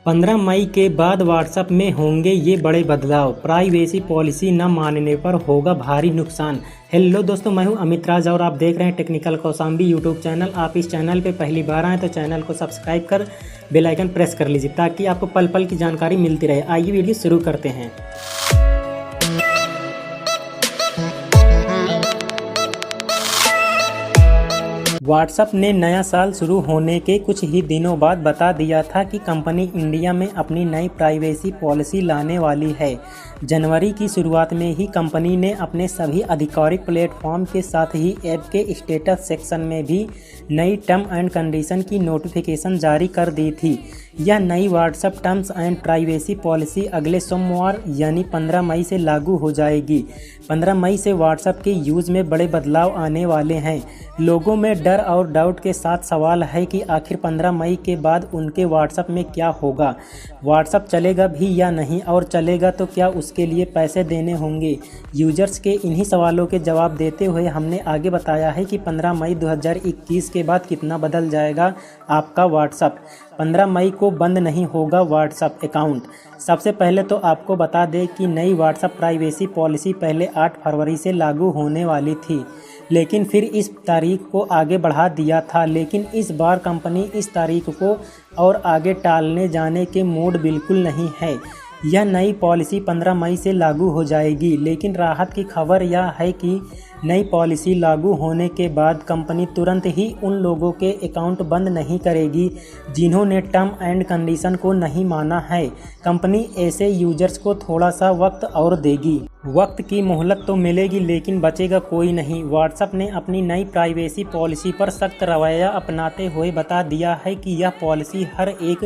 15 मई के बाद व्हाट्सएप में होंगे ये बड़े बदलाव। प्राइवेसी पॉलिसी न मानने पर होगा भारी नुकसान। हेलो दोस्तों, मैं हूं अमित राज और आप देख रहे हैं टेक्निकल कौशाम्बी यूट्यूब चैनल। आप इस चैनल पे पहली बार आए तो चैनल को सब्सक्राइब कर बेल आइकन प्रेस कर लीजिए ताकि आपको पल पल की जानकारी मिलती रहे। आइए वीडियो शुरू करते हैं। व्हाट्सएप ने नया साल शुरू होने के कुछ ही दिनों बाद बता दिया था कि कंपनी इंडिया में अपनी नई प्राइवेसी पॉलिसी लाने वाली है। जनवरी की शुरुआत में ही कंपनी ने अपने सभी आधिकारिक प्लेटफॉर्म के साथ ही ऐप के स्टेटस सेक्शन में भी नई टर्म एंड कंडीशन की नोटिफिकेशन जारी कर दी थी। यह नई WhatsApp terms and privacy policy अगले सोमवार यानी 15 मई से लागू हो जाएगी। 15 मई से व्हाट्सएप के यूज़ में बड़े बदलाव आने वाले हैं। लोगों में डर और डाउट के साथ सवाल है कि आखिर 15 मई के बाद उनके व्हाट्सएप में क्या होगा। व्हाट्सएप चलेगा भी या नहीं, और चलेगा तो क्या उसके लिए पैसे देने होंगे। यूजर्स के इन्हीं सवालों के जवाब देते हुए हमने आगे बताया है कि 15 मई 2021 के बाद कितना बदल जाएगा आपका व्हाट्सएप। 15 मई को बंद नहीं होगा व्हाट्सएप अकाउंट। सबसे पहले तो आपको बता दें कि नई व्हाट्सएप प्राइवेसी पॉलिसी पहले 8 फरवरी से लागू होने वाली थी, लेकिन फिर इस तारीख को आगे बढ़ा दिया था। लेकिन इस बार कंपनी इस तारीख को और आगे टालने जाने के मूड बिल्कुल नहीं है। यह नई पॉलिसी 15 मई से लागू हो जाएगी, लेकिन राहत की खबर यह है कि नई पॉलिसी लागू होने के बाद कंपनी तुरंत ही उन लोगों के अकाउंट बंद नहीं करेगी जिन्होंने टर्म एंड कंडीशन को नहीं माना है। कंपनी ऐसे यूजर्स को थोड़ा सा वक्त और देगी। वक्त की मोहलत तो मिलेगी, लेकिन बचेगा कोई नहीं। व्हाट्सएप ने अपनी नई प्राइवेसी पॉलिसी पर सख्त रवैया अपनाते हुए बता दिया है कि यह पॉलिसी हर एक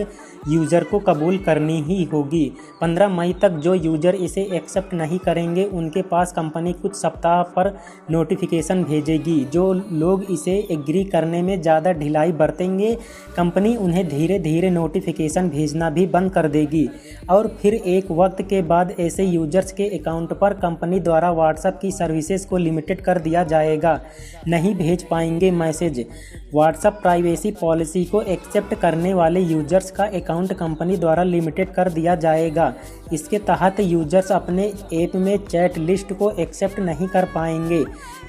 यूज़र को कबूल करनी ही होगी। 15 मई तक जो यूज़र इसे एक्सेप्ट नहीं करेंगे उनके पास कंपनी कुछ सप्ताह पर नोटिफिकेशन भेजेगी। जो लोग इसे एग्री करने में ज़्यादा ढिलाई बरतेंगे, कंपनी उन्हें धीरे धीरे नोटिफिकेशन भेजना भी बंद कर देगी, और फिर एक वक्त के बाद ऐसे यूजर्स के अकाउंट पर कंपनी द्वारा व्हाट्सएप की सर्विसेज को लिमिटेड कर दिया जाएगा। नहीं भेज पाएंगे मैसेज। व्हाट्सएप प्राइवेसी पॉलिसी को एक्सेप्ट करने वाले यूजर्स का अकाउंट कंपनी द्वारा लिमिटेड कर दिया जाएगा। इसके तहत यूजर्स अपने ऐप में चैट लिस्ट को एक्सेप्ट नहीं कर पाएंगे।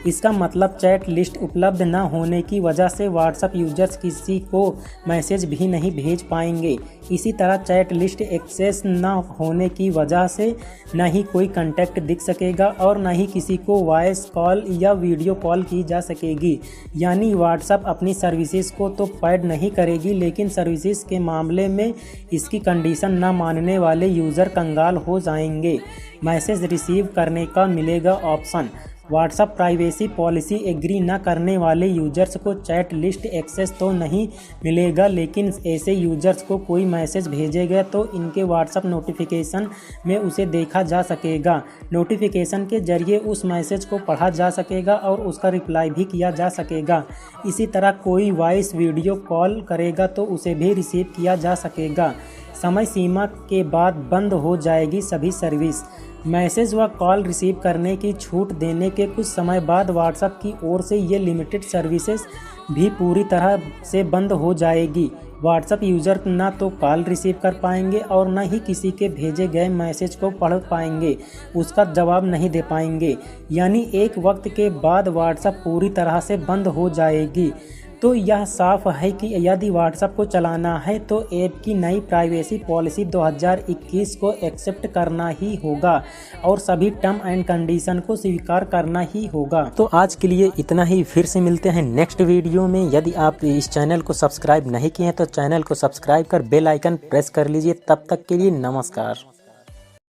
इसका मतलब चैट लिस्ट उपलब्ध न होने की वजह से व्हाट्सएप यूजर्स किसी को मैसेज भी नहीं भेज पाएंगे। इसी तरह चैट लिस्ट एक्सेस न होने की वजह से न ही कोई कांटेक्ट दिख सकेगा और न ही किसी को वॉइस कॉल या वीडियो कॉल की जा सकेगी। यानी व्हाट्सएप अपनी सर्विसेज को तो पैड नहीं करेगी, लेकिन सर्विसेज के मामले में इसकी कंडीशन न मानने वाले यूज़र कंगाल हो जाएंगे। मैसेज रिसीव करने का मिलेगा option. WhatsApp privacy policy agree न करने वाले यूजर्स को चैट लिस्ट एक्सेस तो नहीं मिलेगा, लेकिन ऐसे यूजर्स को कोई मैसेज भेजेगा तो इनके व्हाट्सएप नोटिफिकेशन में उसे देखा जा सकेगा। नोटिफिकेशन के जरिए उस मैसेज को पढ़ा जा सकेगा और उसका रिप्लाई भी किया जा सकेगा। इसी तरह कोई वॉइस वीडियो कॉल करेगा तो उसे भी रिसीव किया जा सकेगा। समय सीमा के बाद बंद हो जाएगी सभी सर्विस। मैसेज व कॉल रिसीव करने की छूट देने के कुछ समय बाद व्हाट्सएप की ओर से ये लिमिटेड सर्विसेज भी पूरी तरह से बंद हो जाएगी। व्हाट्सएप यूज़र ना तो कॉल रिसीव कर पाएंगे और न ही किसी के भेजे गए मैसेज को पढ़ पाएंगे, उसका जवाब नहीं दे पाएंगे। यानी एक वक्त के बाद व्हाट्सएप पूरी तरह से बंद हो जाएगी। तो यह साफ है कि यदि व्हाट्सएप को चलाना है तो ऐप की नई प्राइवेसी पॉलिसी 2021 को एक्सेप्ट करना ही होगा और सभी टर्म एंड कंडीशन को स्वीकार करना ही होगा। तो आज के लिए इतना ही। फिर से मिलते हैं नेक्स्ट वीडियो में। यदि आप इस चैनल को सब्सक्राइब नहीं किए हैं तो चैनल को सब्सक्राइब कर बेल आइकन प्रेस कर लीजिए। तब तक के लिए नमस्कार।